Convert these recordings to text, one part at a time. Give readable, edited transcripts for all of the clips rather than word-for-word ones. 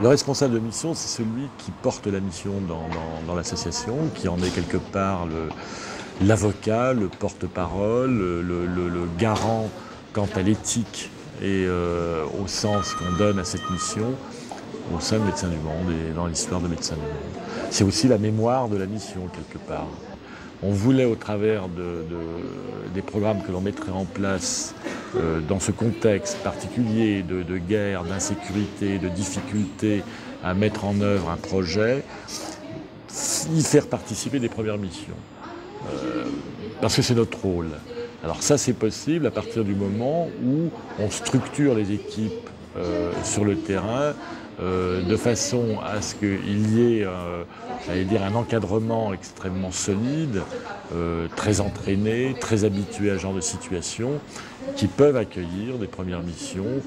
Le responsable de mission, c'est celui qui porte la mission dans l'association, qui en est quelque part l'avocat, le porte-parole, le garant quant à l'éthique et au sens qu'on donne à cette mission au sein de Médecins du Monde et dans l'histoire de Médecins du Monde. C'est aussi la mémoire de la mission, quelque part. On voulait, au travers des programmes que l'on mettrait en place dans ce contexte particulier de guerre, d'insécurité, de difficulté à mettre en œuvre un projet, y faire participer des premières missions. Parce que c'est notre rôle. Alors ça, c'est possible à partir du moment où on structure les équipes sur le terrain de façon à ce qu'il y ait j'allais dire, un encadrement extrêmement solide, très entraîné, très habitué à ce genre de situation, qui peuvent accueillir des premières missions,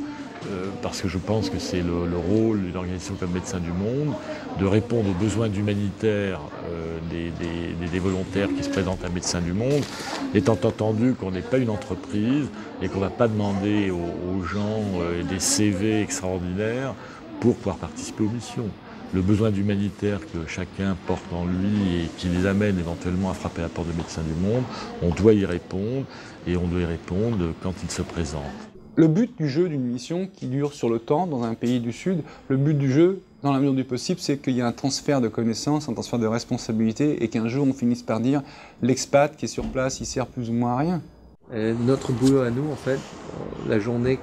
parce que je pense que c'est le rôle d'une organisation comme Médecins du Monde, de répondre aux besoins humanitaires des volontaires qui se présentent à Médecins du Monde, étant entendu qu'on n'est pas une entreprise et qu'on ne va pas demander aux gens des CV extraordinaires pour pouvoir participer aux missions. Le besoin d'humanitaire que chacun porte en lui et qui les amène éventuellement à frapper à la porte de Médecins du Monde, on doit y répondre et on doit y répondre quand il se présente. Le but du jeu d'une mission qui dure sur le temps dans un pays du Sud, le but du jeu, dans la mesure du possible, c'est qu'il y ait un transfert de connaissances, un transfert de responsabilités et qu'un jour on finisse par dire l'expat qui est sur place, il sert plus ou moins à rien. Notre boulot à nous, en fait, la journée,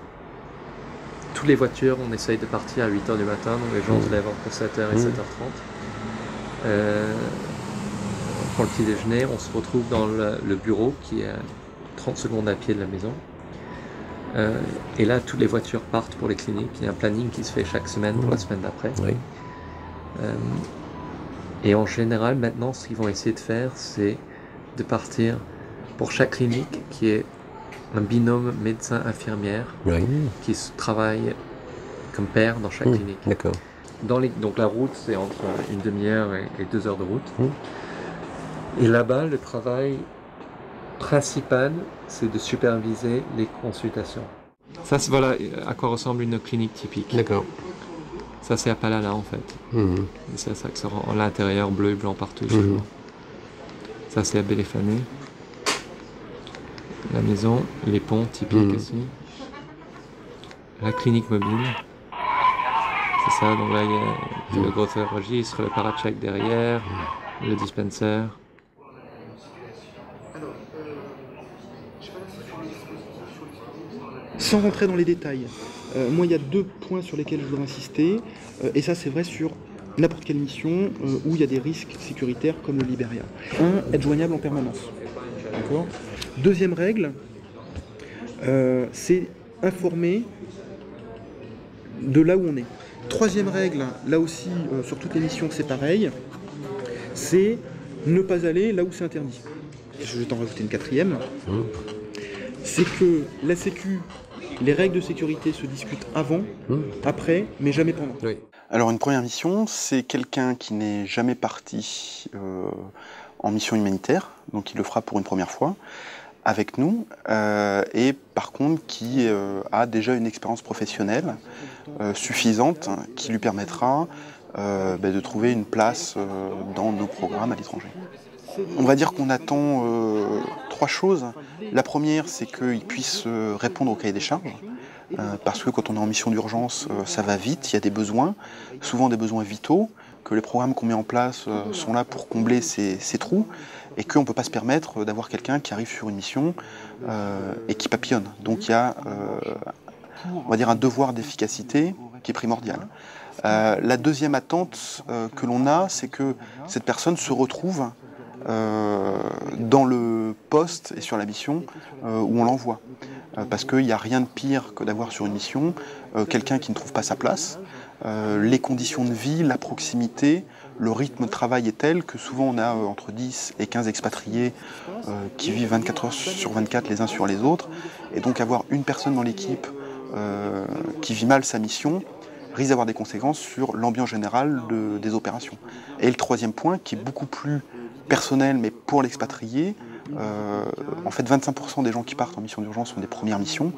toutes les voitures, on essaye de partir à 8h du matin, donc les gens se lèvent entre 7h et 7h30. On prend le petit déjeuner, on se retrouve dans le bureau qui est à 30 secondes à pied de la maison. Et là, toutes les voitures partent pour les cliniques. Il y a un planning qui se fait chaque semaine pour la semaine d'après. Oui. Et en général, maintenant, ce qu'ils vont essayer de faire, c'est de partir pour chaque clinique qui est un binôme médecin-infirmière qui travaille comme pair dans chaque clinique. D'accord. Donc la route, c'est entre une demi-heure et 2 heures de route. Et là-bas, le travail principal, c'est de superviser les consultations. Ça, c'est voilà à quoi ressemble une clinique typique. D'accord. Ça, c'est à Palala, en fait. Et c'est ça que ça rend l'intérieur bleu et blanc partout. Ça, c'est à Béléphané. La maison, les ponts typiques aussi. La clinique mobile. C'est ça, donc là, il y a le gros registre, le paracheck derrière, le dispenser. Sans rentrer dans les détails, moi il y a 2 points sur lesquels je voudrais insister, et ça c'est vrai sur n'importe quelle mission où il y a des risques sécuritaires comme le Libéria. 1, être joignable en permanence. D'accord ? Deuxième règle, c'est informer de là où on est. Troisième règle, là aussi sur toutes les missions c'est pareil, c'est ne pas aller là où c'est interdit. Je vais t'en rajouter une quatrième. C'est que la sécu, les règles de sécurité se discutent avant, après, mais jamais pendant. Oui. Alors une première mission, c'est quelqu'un qui n'est jamais parti en mission humanitaire, donc il le fera pour une première fois avec nous, et par contre qui a déjà une expérience professionnelle suffisante qui lui permettra de trouver une place dans nos programmes à l'étranger. On va dire qu'on attend 3 choses. La première, c'est qu'il puisse répondre au cahier des charges, parce que quand on est en mission d'urgence, ça va vite, il y a des besoins, souvent des besoins vitaux, que les programmes qu'on met en place sont là pour combler ces trous, et qu'on ne peut pas se permettre d'avoir quelqu'un qui arrive sur une mission et qui papillonne. Donc il y a, on va dire, un devoir d'efficacité qui est primordial. La deuxième attente que l'on a, c'est que cette personne se retrouve dans le poste et sur la mission où on l'envoie. Parce qu'il n'y a rien de pire que d'avoir sur une mission quelqu'un qui ne trouve pas sa place. Les conditions de vie, la proximité, le rythme de travail est tel que souvent on a entre 10 et 15 expatriés qui vivent 24 heures sur 24 les uns sur les autres. Et donc avoir une personne dans l'équipe qui vit mal sa mission risque d'avoir des conséquences sur l'ambiance générale des opérations. Et le troisième point, qui est beaucoup plus personnel, mais pour l'expatrié, en fait 25% des gens qui partent en mission d'urgence sont des premières missions,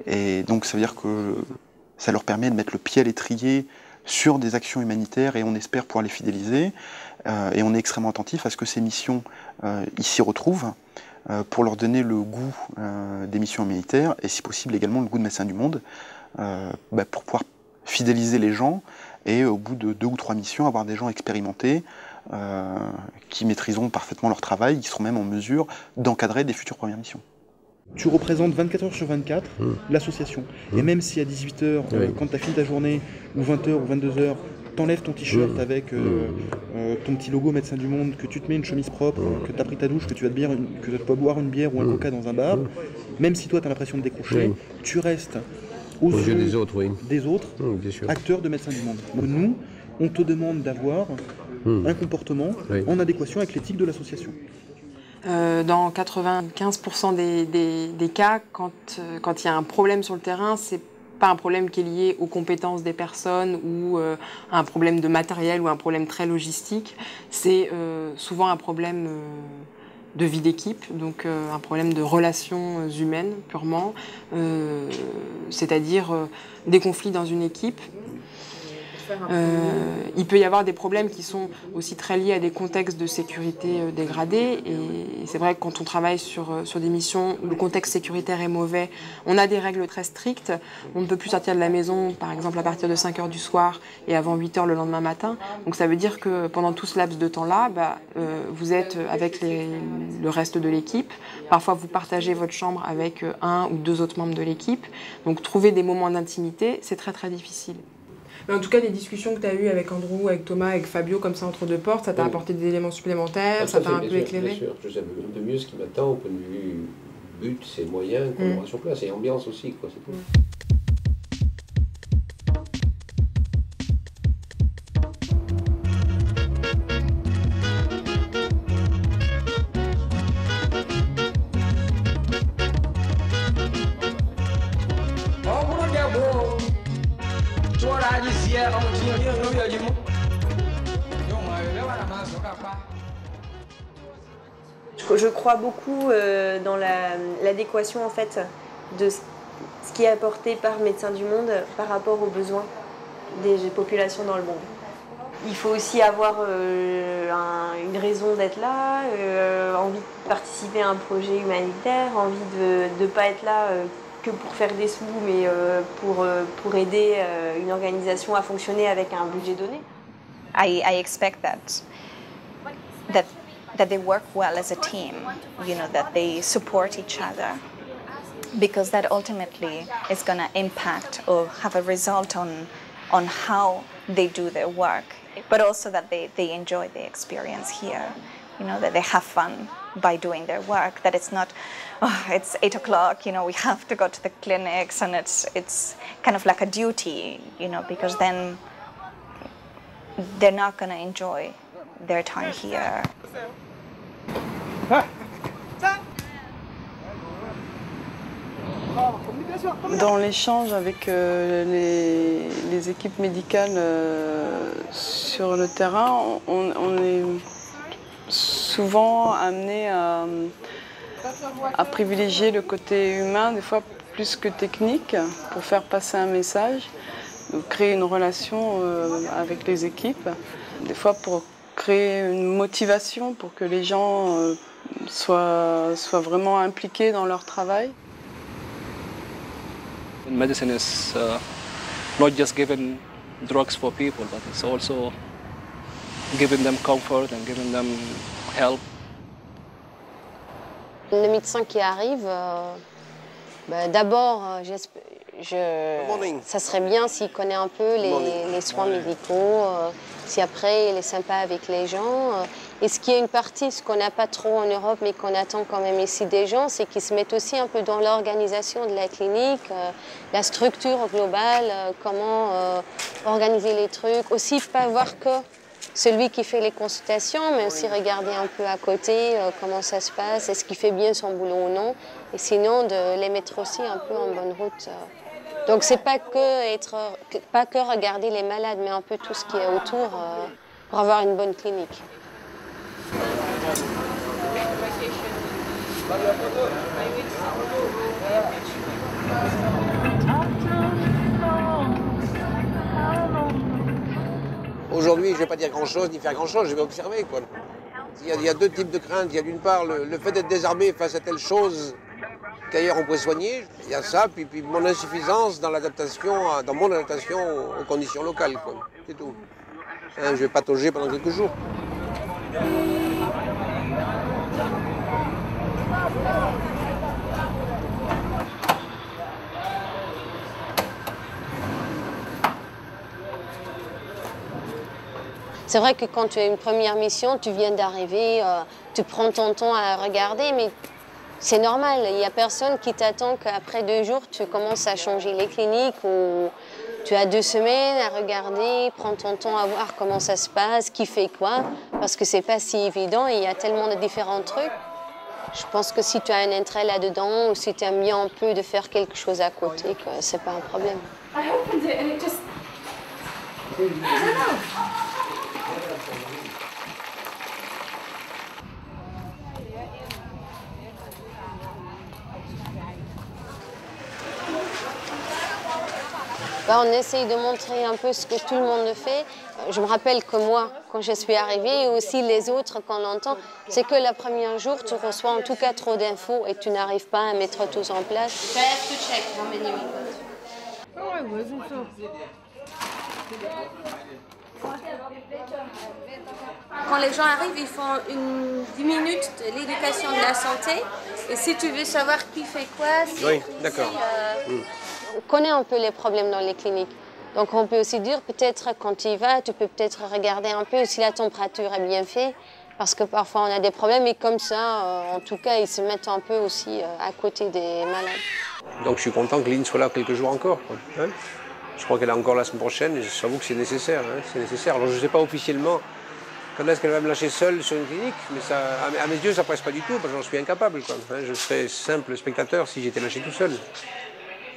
et donc ça veut dire que ça leur permet de mettre le pied à l'étrier sur des actions humanitaires et on espère pouvoir les fidéliser. Et on est extrêmement attentif à ce que ces missions ils s'y retrouvent pour leur donner le goût des missions humanitaires et si possible également le goût de Médecins du Monde pour pouvoir fidéliser les gens et au bout de 2 ou 3 missions avoir des gens expérimentés qui maîtriseront parfaitement leur travail, qui seront même en mesure d'encadrer des futures premières missions. Tu représentes 24 heures sur 24 l'association. Et même si à 18h, quand tu as fini ta journée, ou 20h ou 22h, t'enlèves ton t-shirt avec ton petit logo Médecins du Monde, que tu te mets une chemise propre, que tu as pris ta douche, que tu vas pas boire une bière ou un coca dans un bar, même si toi tu as l'impression de décrocher, tu restes aux yeux des autres, acteurs de Médecins du Monde. Donc nous, on te demande d'avoir un comportement en adéquation avec l'éthique de l'association. Dans 95% des cas, quand il y a un problème sur le terrain, c'est pas un problème qui est lié aux compétences des personnes ou un problème de matériel ou un problème très logistique. C'est souvent un problème de vie d'équipe, donc un problème de relations humaines purement, c'est-à-dire des conflits dans une équipe. Il peut y avoir des problèmes qui sont aussi très liés à des contextes de sécurité dégradés et c'est vrai que quand on travaille sur des missions où le contexte sécuritaire est mauvais, on a des règles très strictes. On ne peut plus sortir de la maison, par exemple à partir de 5h du soir et avant 8h le lendemain matin. Donc ça veut dire que pendant tout ce laps de temps-là, vous êtes avec le reste de l'équipe. Parfois vous partagez votre chambre avec 1 ou 2 autres membres de l'équipe. Donc trouver des moments d'intimité, c'est très très difficile. Mais en tout cas, les discussions que tu as eues avec Andrew, avec Thomas, avec Fabio, comme ça entre 2 portes, ça t'a apporté des éléments supplémentaires, ça t'a un peu éclairé. Bien sûr, je sais un peu mieux ce qui m'attend au point de vue but, ses moyens, collaboration place et ambiance aussi, quoi, c'est tout. Je crois beaucoup dans l'adéquation en fait de ce qui est apporté par Médecins du Monde par rapport aux besoins des populations dans le monde. Il faut aussi avoir une raison d'être là, envie de participer à un projet humanitaire, envie de ne pas être là que pour faire des sous, mais pour aider une organisation à fonctionner avec un budget donné. I expect that they work well as a team, you know, that they support each other, because that ultimately is going to impact or have a result on how they do their work, but also that they enjoy the experience here, you know, that they have fun by doing their work, that it's not, oh, it's 8 o'clock, you know, we have to go to the clinics, and it's kind of like a duty, you know, because then they're not going to enjoy their time here. Dans l'échange avec les équipes médicales sur le terrain, on est souvent amené à privilégier le côté humain, des fois plus que technique, pour faire passer un message, créer une relation avec les équipes, des fois pour créer une motivation pour que les gens soient vraiment impliqués dans leur travail. Medicine is not just giving drugs for people, but it's also giving them comfort and giving them help. Le médecin qui arrive, d'abord, ça serait bien s'il connaît un peu les soins médicaux, si après il est sympa avec les gens. Et ce qui est une partie, ce qu'on n'a pas trop en Europe, mais qu'on attend quand même ici des gens, c'est qu'ils se mettent aussi un peu dans l'organisation de la clinique, la structure globale, comment organiser les trucs. Aussi pas voir que celui qui fait les consultations, mais aussi regarder un peu à côté comment ça se passe, est-ce qu'il fait bien son boulot ou non. Et sinon, de les mettre aussi un peu en bonne route. Donc c'est pas que regarder les malades, mais un peu tout ce qui est autour pour avoir une bonne clinique. aujourd'hui, je ne vais pas dire grand-chose ni faire grand-chose, je vais observer, quoi. Il y a deux types de craintes. Il y a d'une part le fait d'être désarmé face à telle chose qu'ailleurs on pourrait soigner. Il y a ça, puis mon insuffisance dans mon adaptation aux conditions locales, quoi. C'est tout. Hein, je vais patauger pendant quelques jours. C'est vrai que quand tu as une première mission, tu viens d'arriver, tu prends ton temps à regarder, mais c'est normal. Il n'y a personne qui t'attend qu'après 2 jours, tu commences à changer les cliniques ou tu as 2 semaines à regarder, prends ton temps à voir comment ça se passe, qui fait quoi, parce que c'est pas si évident et il y a tellement de différents trucs. Je pense que si tu as un intérêt là-dedans ou si tu aimes bien un peu de faire quelque chose à côté, c'est pas un problème. On essaye de montrer un peu ce que tout le monde fait. Je me rappelle que moi, quand je suis arrivée, et aussi les autres qu'on entend, c'est que le premier jour, tu reçois en tout cas trop d'infos et tu n'arrives pas à mettre tout en place. Quand les gens arrivent, ils font 10 minutes de l'éducation de la santé. Et si tu veux savoir qui fait quoi, oui, d'accord. On connaît un peu les problèmes dans les cliniques. Donc on peut aussi dire, peut-être quand tu y vas, tu peux peut-être regarder un peu si la température est bien faite. Parce que parfois on a des problèmes et comme ça, en tout cas, ils se mettent un peu aussi à côté des malades. Donc je suis content que Lynn soit là quelques jours encore, quoi. Hein, je crois qu'elle est encore la semaine prochaine et j'avoue que c'est nécessaire. Hein, c'est nécessaire. Alors je ne sais pas officiellement quand est-ce qu'elle va me lâcher seule sur une clinique, mais ça, à mes yeux, ça ne presse pas du tout parce que j'en suis incapable, quoi. Hein, je serais simple spectateur si j'étais lâché tout seul.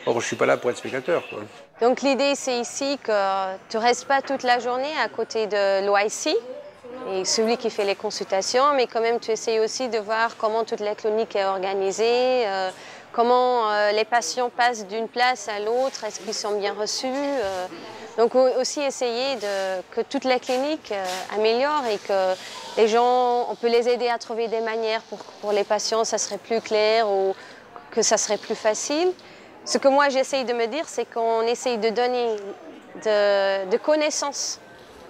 Or, je ne suis pas là pour être spectateur, quoi. Donc l'idée, c'est ici que tu ne restes pas toute la journée à côté de l'OIC, et celui qui fait les consultations, mais quand même tu essayes aussi de voir comment toute la clinique est organisée, comment les patients passent d'une place à l'autre, est-ce qu'ils sont bien reçus. Donc aussi essayer que toute la clinique améliore et que les gens, on peut les aider à trouver des manières pour les patients, ça serait plus clair ou que ça serait plus facile. Ce que moi j'essaye de me dire, c'est qu'on essaye de donner de connaissances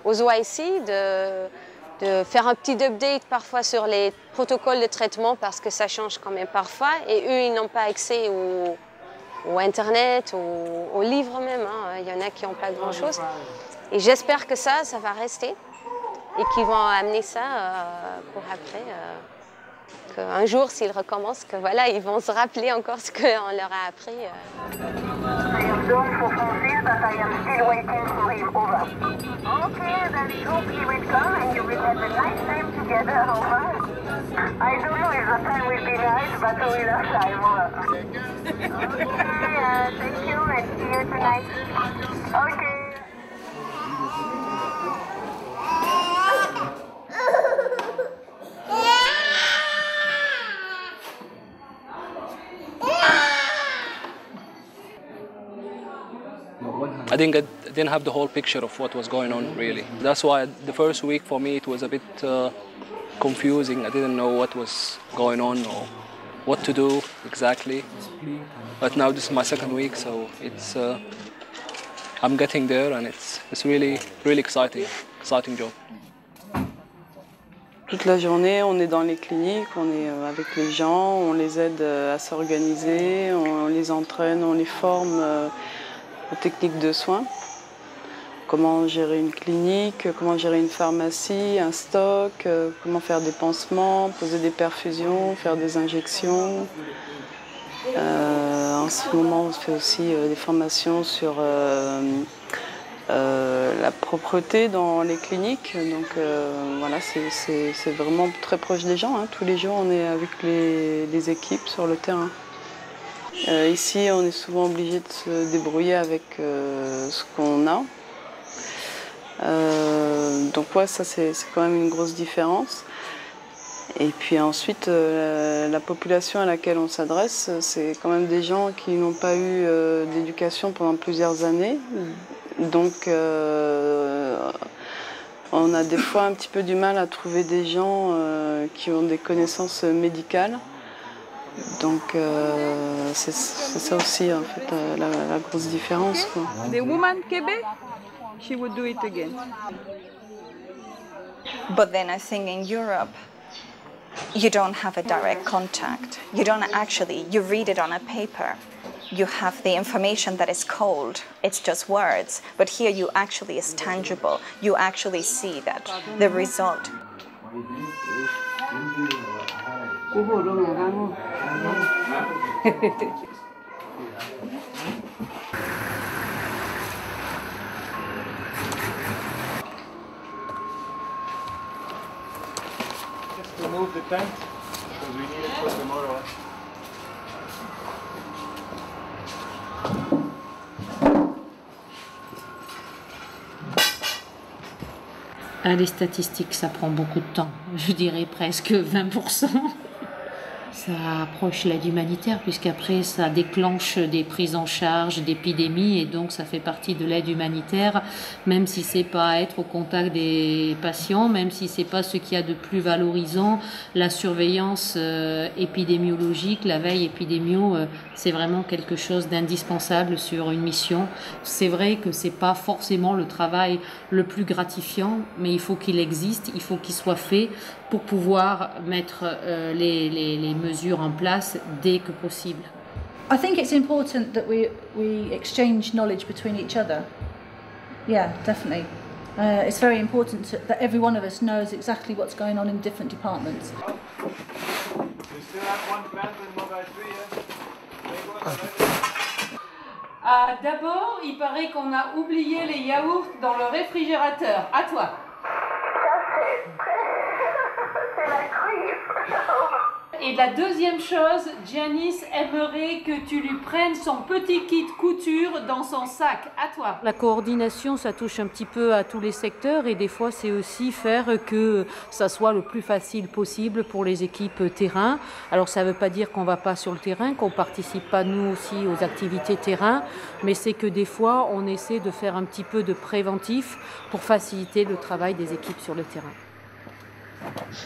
aux OIC, de faire un petit update parfois sur les protocoles de traitement parce que ça change quand même parfois et eux ils n'ont pas accès au Internet, aux livres même, hein. Il y en a qui n'ont pas grand chose et j'espère que ça va rester et qu'ils vont amener ça pour après, qu'un jour s'ils recommencent, que voilà, ils vont se rappeler encore ce qu'on leur a appris. Okay, then hope he will come and you will have a nice time together, over. I don't know if the time will be nice, but we will have time, over. Okay, thank you and see you tonight. Okay. I didn't have the whole picture of what was going on, really. That's why the first week for me it was a bit confusing. I didn't know what was going on or what to do exactly. But now this is my second week, so it's I'm getting there, and it's really exciting job. Toute la journée, on est dans les cliniques, on est avec les gens, on les aide à s'organiser, on les entraîne, on les forme aux techniques de soins. Comment gérer une clinique, comment gérer une pharmacie, un stock, comment faire des pansements, poser des perfusions, faire des injections. En ce moment, on fait aussi des formations sur la propreté dans les cliniques. Donc voilà, c'est vraiment très proche des gens, hein. Tous les jours, on est avec les équipes sur le terrain. Ici, on est souvent obligé de se débrouiller avec ce qu'on a. Donc ouais, ça c'est quand même une grosse différence. Et puis ensuite, la population à laquelle on s'adresse, c'est quand même des gens qui n'ont pas eu d'éducation pendant plusieurs années. Donc On a des fois un petit peu du mal à trouver des gens qui ont des connaissances médicales. Donc c'est ça aussi en fait la grosse différence, quoi. The woman Quebec, she would do it again. But then I think in Europe, you don't have a direct contact. You don't actually, you read it on a paper. You have the information that is cold. It's just words. But here you actually, it's tangible. You actually see that, the result. Just remove the tent because we need it for tomorrow. Les statistiques, ça prend beaucoup de temps. Je dirais presque 20%. Ça approche l'aide humanitaire puisqu'après ça déclenche des prises en charge d'épidémies et donc ça fait partie de l'aide humanitaire, même si c'est pas être au contact des patients, même si c'est pas ce qu'il y a de plus valorisant. La surveillance épidémiologique, la veille épidémio, c'est vraiment quelque chose d'indispensable sur une mission. C'est vrai que c'est pas forcément le travail le plus gratifiant, mais il faut qu'il existe, il faut qu'il soit fait pour pouvoir mettre les mesures en place dès que possible. I think it's important that we exchange knowledge between each other. Yeah, definitely. It's very important that every one of us knows exactly what's going on in different departments. You still have one plant in Mobile 3, D'abord, il paraît qu'on a oublié les yaourts dans le réfrigérateur. À toi. Et la deuxième chose, Janice aimerait que tu lui prennes son petit kit couture dans son sac. À toi. La coordination, ça touche un petit peu à tous les secteurs et des fois, c'est aussi faire que ça soit le plus facile possible pour les équipes terrain. Alors, ça ne veut pas dire qu'on ne va pas sur le terrain, qu'on ne participe pas nous aussi aux activités terrain, mais c'est que des fois, on essaie de faire un petit peu de préventif pour faciliter le travail des équipes sur le terrain.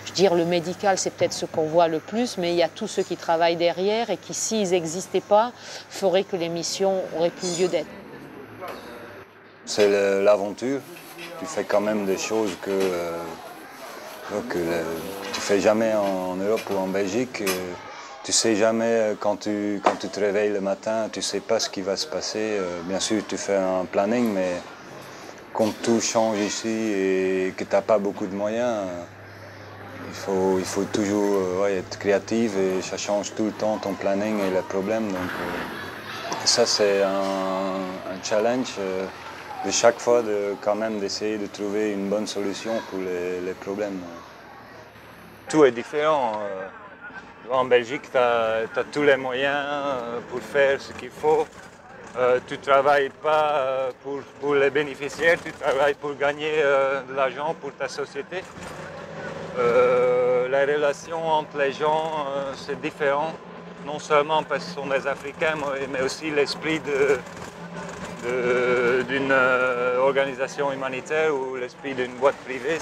Je veux dire, le médical, c'est peut-être ce qu'on voit le plus, mais il y a tous ceux qui travaillent derrière et qui, s'ils n'existaient pas, feraient que les missions auraient plus lieu d'être. C'est l'aventure. Tu fais quand même des choses que tu ne fais jamais en Europe ou en Belgique. Tu ne sais jamais, quand tu te réveilles le matin, tu ne sais pas ce qui va se passer. Bien sûr, tu fais un planning, mais quand tout change ici et que tu n'as pas beaucoup de moyens, il faut toujours être créatif et ça change tout le temps ton planning et les problèmes. Donc, ça, c'est un challenge de chaque fois quand même d'essayer de trouver une bonne solution pour les problèmes. Tout est différent. En Belgique, tu as tous les moyens pour faire ce qu'il faut. Tu ne travailles pas pour les bénéficiaires, tu travailles pour gagner de l'argent pour ta société. La relation entre les gens, c'est différent, non seulement parce que ce sont des Africains, mais aussi l'esprit d'une organisation humanitaire ou l'esprit d'une boîte privée,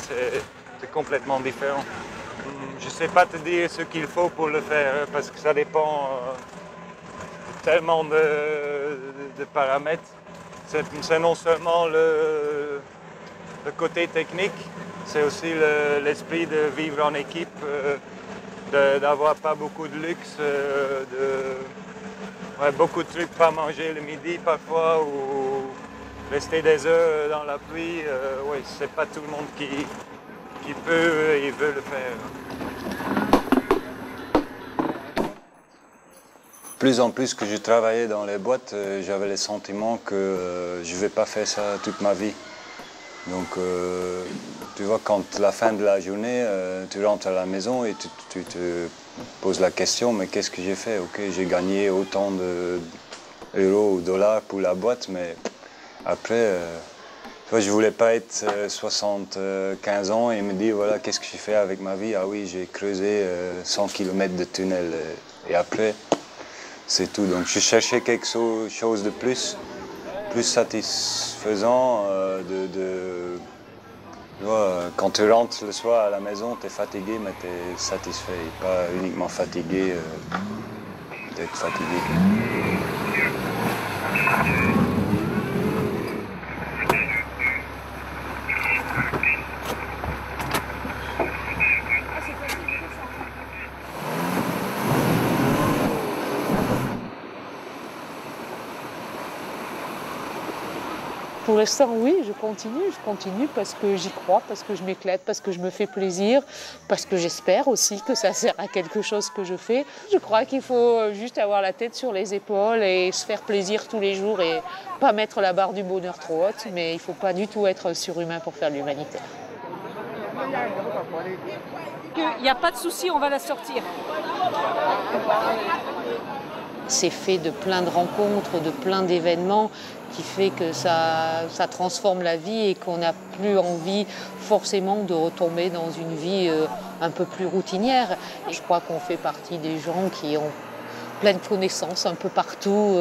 c'est complètement différent. Je ne sais pas te dire ce qu'il faut pour le faire, parce que ça dépend tellement de paramètres. C'est non seulement le côté technique, c'est aussi l'esprit de vivre en équipe, d'avoir pas beaucoup de luxe, beaucoup de trucs pas manger le midi parfois ou rester des heures dans la pluie. C'est pas tout le monde qui peut et veut le faire. Plus en plus que je travaillais dans les boîtes, j'avais le sentiment que je ne vais pas faire ça toute ma vie. Donc, tu vois, quand la fin de la journée, tu rentres à la maison et tu te poses la question, mais qu'est-ce que j'ai fait? Ok, j'ai gagné autant d'euros ou dollars pour la boîte, mais après, tu vois, je ne voulais pas être 75 ans et me dire, voilà, qu'est-ce que j'ai fait avec ma vie? Ah oui, j'ai creusé 100 km de tunnel. Et après, c'est tout. Donc, je cherchais quelque chose de plus satisfaisant, Tu vois, quand tu rentres le soir à la maison, tu es fatigué, mais tu es satisfait. Et pas uniquement fatigué d'être fatigué. Pour l'instant, oui, je continue parce que j'y crois, parce que je m'éclate, parce que je me fais plaisir, parce que j'espère aussi que ça sert à quelque chose que je fais. Je crois qu'il faut juste avoir la tête sur les épaules et se faire plaisir tous les jours et pas mettre la barre du bonheur trop haute, mais il ne faut pas du tout être surhumain pour faire de l'humanitaire. Il n'y a pas de souci, on va la sortir. C'est fait de plein de rencontres, de plein d'événements qui fait que ça transforme la vie et qu'on n'a plus envie forcément de retomber dans une vie un peu plus routinière. Et je crois qu'on fait partie des gens qui ont plein de connaissances un peu partout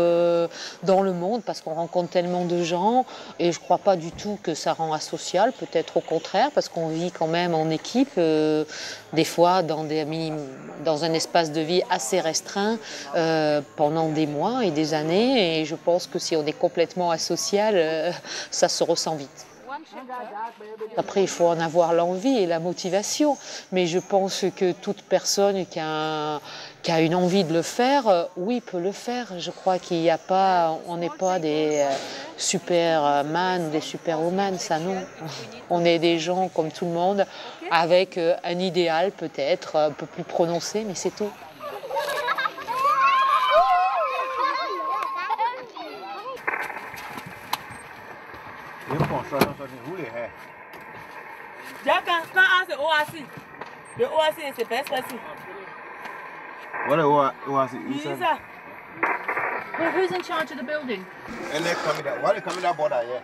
dans le monde parce qu'on rencontre tellement de gens et je ne crois pas du tout que ça rend asocial, peut-être au contraire parce qu'on vit quand même en équipe, des fois dans un espace de vie assez restreint pendant des mois et des années et je pense que si on est complètement asocial, ça se ressent vite. Après, il faut en avoir l'envie et la motivation, mais je pense que toute personne qui a une envie de le faire, oui, peut le faire. Je crois qu'il n'y a pas, on n'est pas des superman ou des superwoman, ça non. On est des gens comme tout le monde, avec un idéal peut-être un peu plus prononcé, mais c'est tout. The ORC is the best person. What ORC? Who's in charge of the building? And they're coming down. Why are they coming down border here?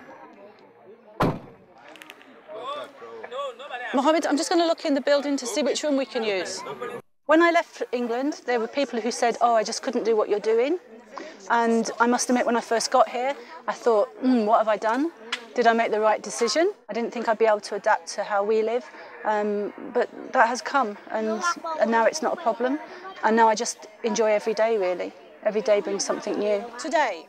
Mohammed, I'm just going to look in the building to see which room we can use. When I left England, there were people who said, oh, I just couldn't do what you're doing. And I must admit, when I first got here, I thought, what have I done? Did I make the right decision? I didn't think I'd be able to adapt to how we live, but that has come, and now it's not a problem. And now I just enjoy every day, really. Every day brings something new. Today,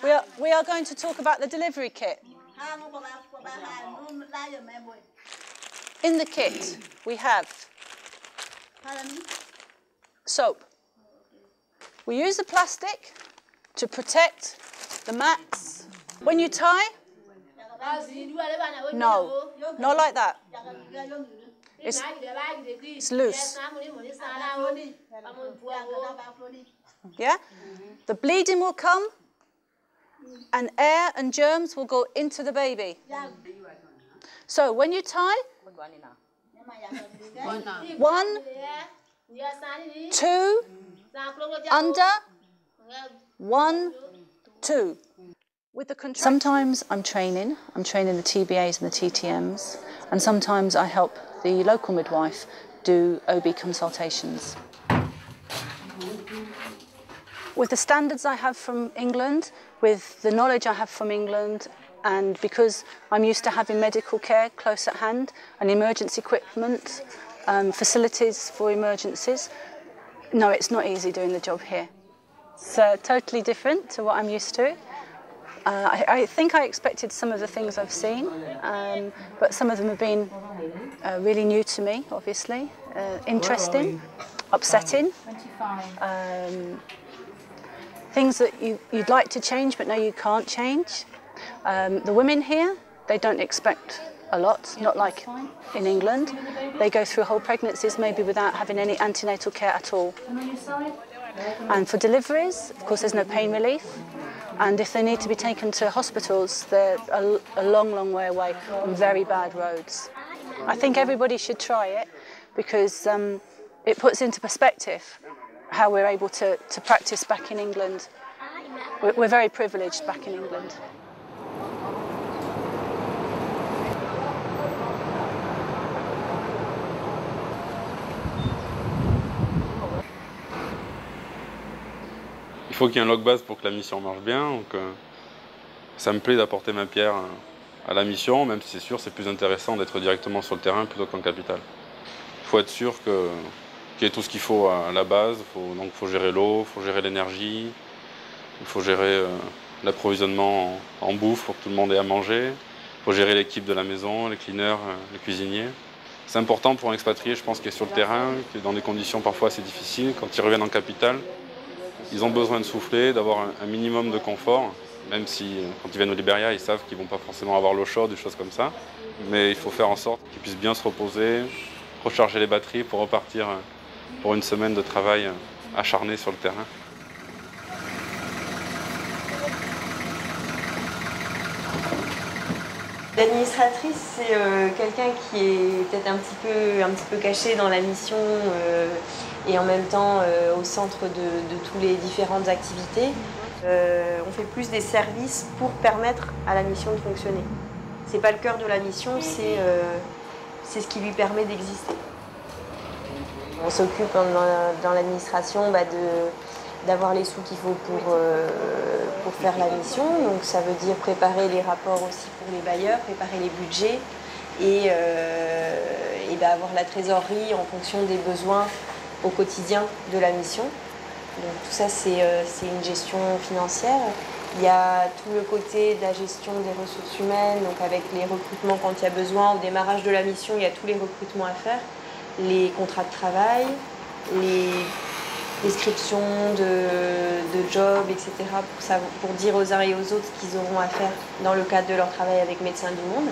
we are going to talk about the delivery kit. In the kit, we have soap. We use the plastic to protect the mats. When you tie, no, not like that. It's loose. Yeah? The bleeding will come and air and germs will go into the baby. So when you tie, 1, 2, under, 1, 2. Sometimes I'm training the TBAs and the TTMs, and sometimes I help the local midwife do OB consultations. With the standards I have from England, with the knowledge I have from England, and because I'm used to having medical care close at hand and emergency equipment, facilities for emergencies, no, it's not easy doing the job here. It's totally different to what I'm used to. I think I expected some of the things I've seen, but some of them have been really new to me, obviously. Interesting, upsetting, things that you'd like to change but no, you can't change. The women here, they don't expect a lot, not like in England. They go through whole pregnancies maybe without having any antenatal care at all. And for deliveries, of course, there's no pain relief. And if they need to be taken to hospitals, they're a long, long way away on very bad roads. I think everybody should try it because it puts into perspective how we're able to practice back in England. We're very privileged back in England. Il faut qu'il y ait un log base pour que la mission marche bien, donc ça me plaît d'apporter ma pierre à la mission, même si c'est sûr, c'est plus intéressant d'être directement sur le terrain plutôt qu'en capitale. Il faut être sûr qu'il y ait tout ce qu'il faut à la base. Donc il faut gérer l'eau, il faut gérer l'énergie, il faut gérer l'approvisionnement en bouffe pour que tout le monde ait à manger. Il faut gérer l'équipe de la maison, les cleaners, les cuisiniers. C'est important pour un expatrié, je pense, qui est sur le terrain, qui est dans des conditions parfois assez difficiles. Quand ils reviennent en capitale, ils ont besoin de souffler, d'avoir un minimum de confort. Même si, quand ils viennent au Liberia, ils savent qu'ils ne vont pas forcément avoir l'eau chaude, des choses comme ça. Mais il faut faire en sorte qu'ils puissent bien se reposer, recharger les batteries pour repartir pour une semaine de travail acharné sur le terrain. L'administratrice, c'est quelqu'un qui est peut-être un petit peu caché dans la mission et en même temps au centre de toutes les différentes activités. On fait plus des services pour permettre à la mission de fonctionner. C'est pas le cœur de la mission, c'est ce qui lui permet d'exister. On s'occupe dans l'administration d'avoir les sous qu'il faut pour faire la mission. Donc ça veut dire préparer les rapports aussi pour les bailleurs, préparer les budgets et avoir la trésorerie en fonction des besoins au quotidien de la mission. Donc tout ça, c'est une gestion financière. Il y a tout le côté de la gestion des ressources humaines, donc avec les recrutements quand il y a besoin. Au démarrage de la mission, il y a tous les recrutements à faire, les contrats de travail, les descriptions de jobs, etc. pour dire aux uns et aux autres ce qu'ils auront à faire dans le cadre de leur travail avec Médecins du Monde.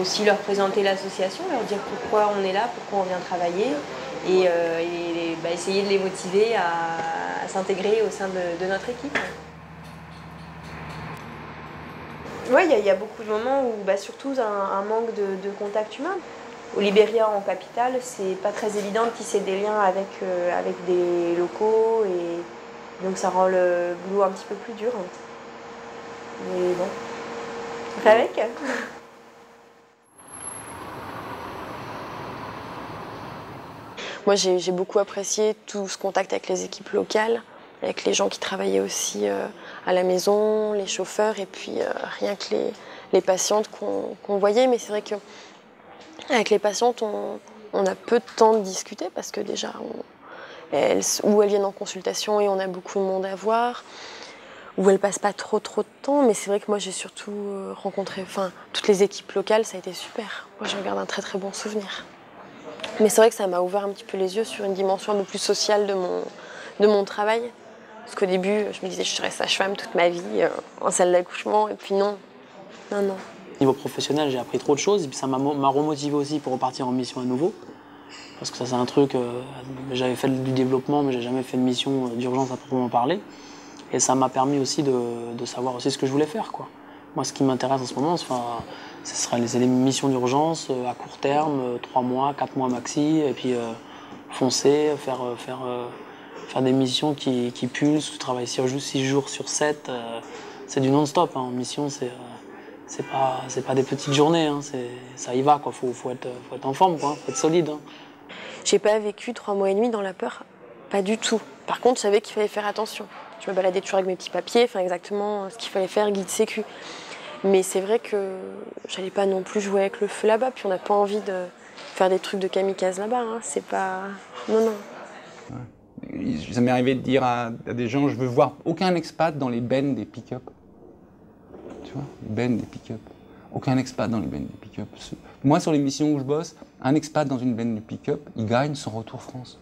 Aussi leur présenter l'association, leur dire pourquoi on est là, pourquoi on vient travailler et essayer de les motiver à s'intégrer au sein de notre équipe. Oui, il y a beaucoup de moments où surtout un manque de contact humain. Au Liberia, en capitale, c'est pas très évident de tisser des liens avec des locaux et donc ça rend le boulot un petit peu plus dur. Mais bon, on fait avec. Moi, j'ai beaucoup apprécié tout ce contact avec les équipes locales, avec les gens qui travaillaient aussi à la maison, les chauffeurs et puis rien que les patientes qu'on voyait. Mais c'est vrai que avec les patientes, on a peu de temps de discuter parce que déjà, elles viennent en consultation et on a beaucoup de monde à voir, ou elles passent pas trop de temps. Mais c'est vrai que moi, j'ai surtout rencontré, toutes les équipes locales, ça a été super. Moi, j'en garde un très très bon souvenir. Mais c'est vrai que ça m'a ouvert un petit peu les yeux sur une dimension un peu plus sociale de mon travail. Parce qu'au début, je me disais, je serais sage-femme toute ma vie, en salle d'accouchement, et puis non. Niveau professionnel, j'ai appris trop de choses, et puis ça m'a remotivé aussi pour repartir en mission à nouveau. Parce que ça, c'est un truc, j'avais fait du développement, mais j'ai jamais fait de mission d'urgence à proprement parler. Et ça m'a permis aussi de savoir aussi ce que je voulais faire, quoi. Moi, ce qui m'intéresse en ce moment, ce seraient les missions d'urgence à court terme, 3 mois, 4 mois maxi, et puis foncer, faire des missions qui pulsent, travailler 6 jours sur 7. C'est du non-stop. En mission, c'est pas des petites journées. Ça y va, quoi. Faut être en forme, quoi. Faut être solide. J'ai pas vécu 3 mois et demi dans la peur, pas du tout. Par contre, je savais qu'il fallait faire attention. Je me baladais toujours avec mes petits papiers, exactement ce qu'il fallait faire, guide sécu. Mais c'est vrai que j'allais pas non plus jouer avec le feu là-bas, puis on n'a pas envie de faire des trucs de kamikaze là-bas. C'est pas... Non. Ça m'est arrivé de dire à des gens, je veux voir aucun expat dans les bennes des pick-up. Tu vois, les bennes des pick-up. Aucun expat dans les bennes des pick-up. Moi, sur les missions où je bosse, un expat dans une benne de pick-up, il gagne son retour France.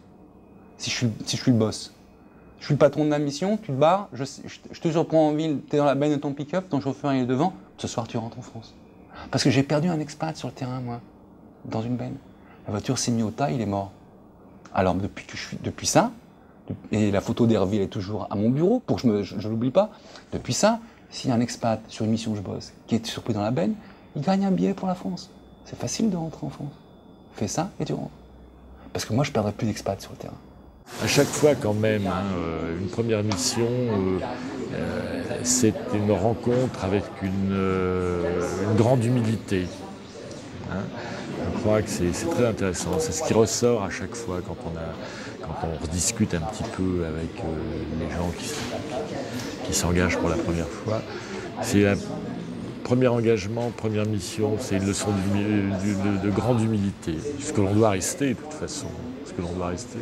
Si je suis le boss. Je suis le patron de la mission, tu te barres, je te surprends en ville, tu es dans la benne de ton pick-up, ton chauffeur il est devant, ce soir tu rentres en France. Parce que j'ai perdu un expat sur le terrain, moi, dans une benne. La voiture s'est mise au tas, il est mort. Alors depuis ça, et la photo d'Herville est toujours à mon bureau, pour que je ne l'oublie pas, depuis ça, s'il y a un expat sur une mission où je bosse, qui est surpris dans la benne, il gagne un billet pour la France. C'est facile de rentrer en France. Fais ça et tu rentres. Parce que moi je ne perdrai plus d'expats sur le terrain. À chaque fois, quand même, une première mission, c'est une rencontre avec une grande humilité. Je crois que c'est très intéressant. C'est ce qui ressort à chaque fois quand on rediscute un petit peu avec les gens qui s'engagent pour la première fois. C'est la premier engagement, première mission, c'est une leçon de grande humilité. Ce que l'on doit rester, de toute façon. Ce que l'on doit rester.